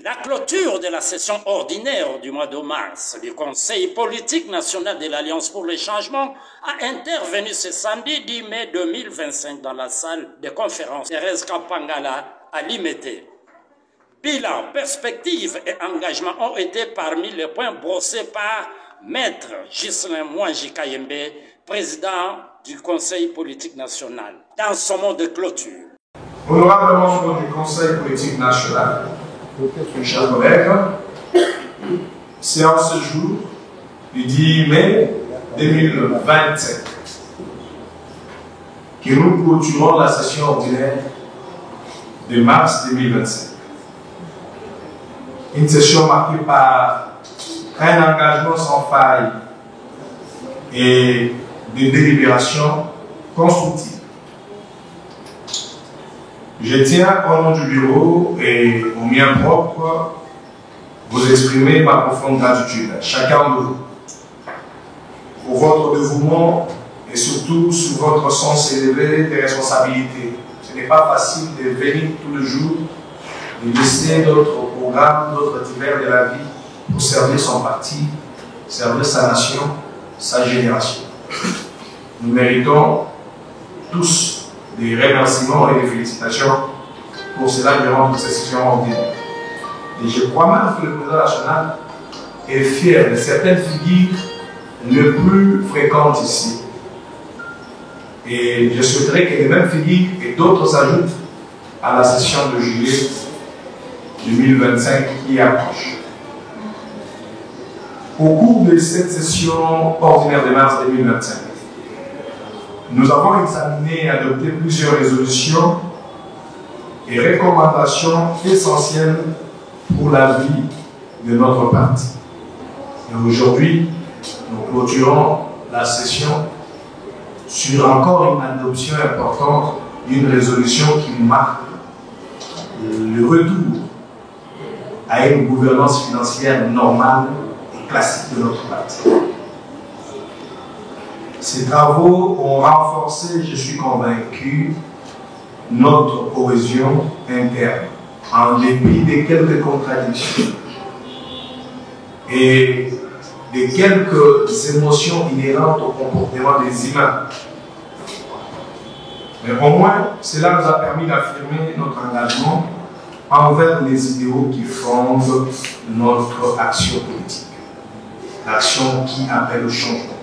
La clôture de la session ordinaire du mois de mars du Conseil politique national de l'Alliance pour le changement a intervenu ce samedi 10 mai 2025 dans la salle de conférence Thérèse Kapangala à Limete. Bilan, perspectives et engagement ont été parmi les points brossés par Maître Ghislain Mwangi Kayembe, président du Conseil politique national, dans son mot de clôture. Honorable membre du Conseil politique national, chers collègues, c'est en ce jour du 10 mai 2025 que nous clôturons la session ordinaire de mars 2025. Une session marquée par un engagement sans faille et des délibérations constructives. Je tiens, au nom du bureau et au mien propre, vous exprimer ma profonde gratitude, chacun de vous, pour votre dévouement et surtout sur votre sens élevé des responsabilités. Ce n'est pas facile de venir tous les jours, de laisser d'autres programmes, d'autres divers de la vie pour servir son parti, servir sa nation, sa génération. Nous méritons tous des remerciements et des félicitations pour cela durant toute cette session ordinaire. Et je crois même que le président national est fier de certaines figures les plus fréquentes ici. Et je souhaiterais que les mêmes figures et d'autres s'ajoutent à la session de juillet 2025 qui approche. Au cours de cette session ordinaire de mars 2025, nous avons examiné et adopté plusieurs résolutions et recommandations essentielles pour la vie de notre parti. Et aujourd'hui, nous clôturons la session sur encore une adoption importante d'une résolution qui marque le retour à une gouvernance financière normale et classique de notre parti. Ces travaux ont renforcé, je suis convaincu, notre cohésion interne, en dépit de quelques contradictions et de quelques émotions inhérentes au comportement des humains. Mais au moins, cela nous a permis d'affirmer notre engagement envers les idéaux qui fondent notre action politique. L'action qui appelle au changement.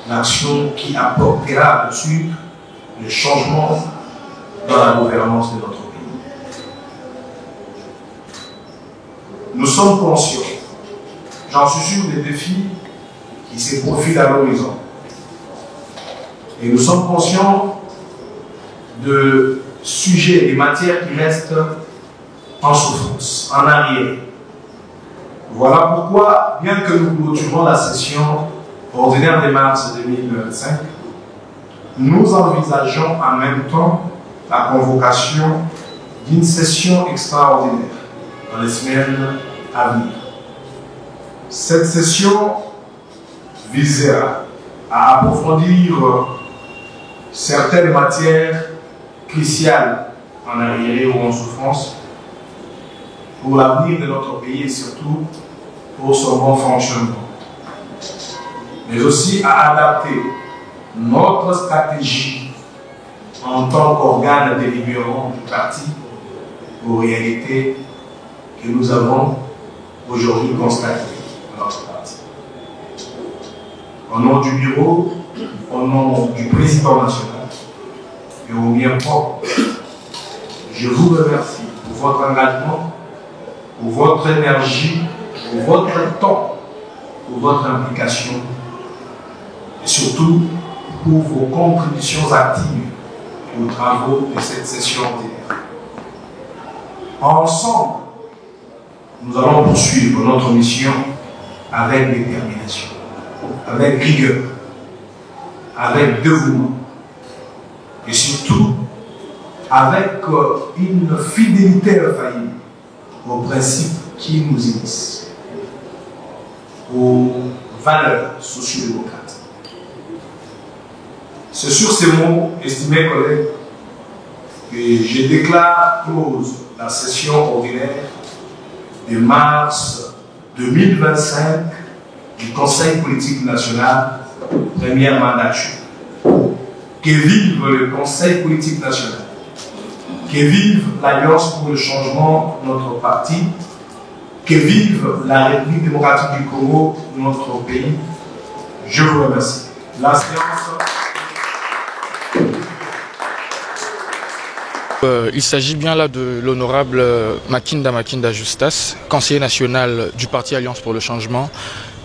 L'action qui apportera bien sûr le changement dans la gouvernance de notre pays. Nous sommes conscients, j'en suis sûr, des défis qui se profilent à l'horizon. Et nous sommes conscients de sujets et de matières qui restent en souffrance, en arrière. Voilà pourquoi, bien que nous clôturons la session ordinaire de mars 2025, nous envisageons en même temps la convocation d'une session extraordinaire dans les semaines à venir. Cette session visera à approfondir certaines matières cruciales en arriéré ou en souffrance pour l'avenir de notre pays et surtout pour son bon fonctionnement, mais aussi à adapter notre stratégie en tant qu'organe délibérant du parti aux réalités que nous avons aujourd'hui constatées dans notre parti. Au nom du bureau, au nom du président national et au mien propre, je vous remercie pour votre engagement, pour votre énergie, pour votre temps, pour votre implication et surtout pour vos contributions actives aux travaux de cette session ordinaire. Ensemble, nous allons poursuivre notre mission avec détermination, avec rigueur, avec dévouement et surtout avec une fidélité infaillible aux principes qui nous unissent, aux valeurs socio-démocratiques. C'est sur ces mots, estimés collègues, que je déclare close la session ordinaire de mars 2025 du Conseil politique national, première mandature. Que vive le Conseil politique national, que vive l'Alliance pour le changement, notre parti, que vive la République démocratique du Congo, notre pays. Je vous remercie. La séance... Il s'agit bien là de l'honorable Makinda Justas, conseiller national du parti Alliance pour le changement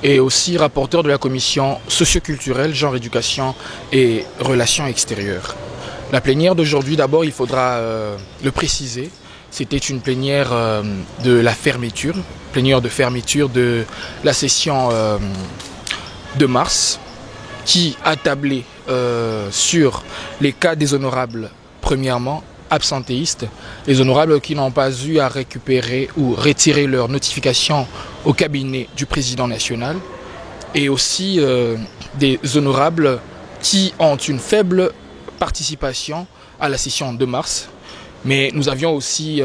et aussi rapporteur de la commission socioculturelle, genre éducation et relations extérieures. La plénière d'aujourd'hui, d'abord, il faudra le préciser, c'était une plénière de la fermeture, plénière de fermeture de la session de mars, qui a tablé sur les cas des honorables, premièrement, absentéistes, les honorables qui n'ont pas eu à récupérer ou retirer leur notification au cabinet du président national, et aussi des honorables qui ont une faible participation à la session de mars. Mais nous avions aussi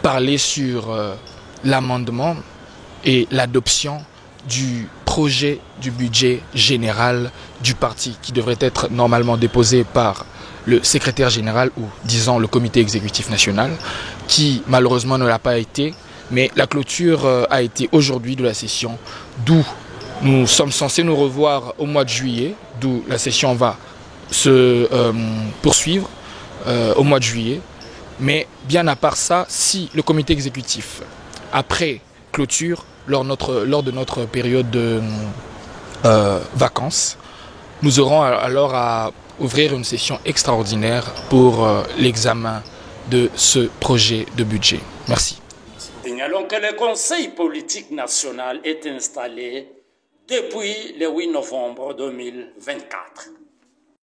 parlé sur l'amendement et l'adoption du projet du budget général du parti qui devrait être normalement déposé par le secrétaire général ou disons le comité exécutif national qui malheureusement ne l'a pas été, mais la clôture a été aujourd'hui de la session, d'où nous sommes censés nous revoir au mois de juillet, d'où la session va se poursuivre au mois de juillet. Mais bien à part ça, si le comité exécutif, après clôture, lors de notre période de vacances, nous aurons alors à ouvrir une session extraordinaire pour l'examen de ce projet de budget. Merci. Signalons que le Conseil politique national est installé depuis le 8 novembre 2024.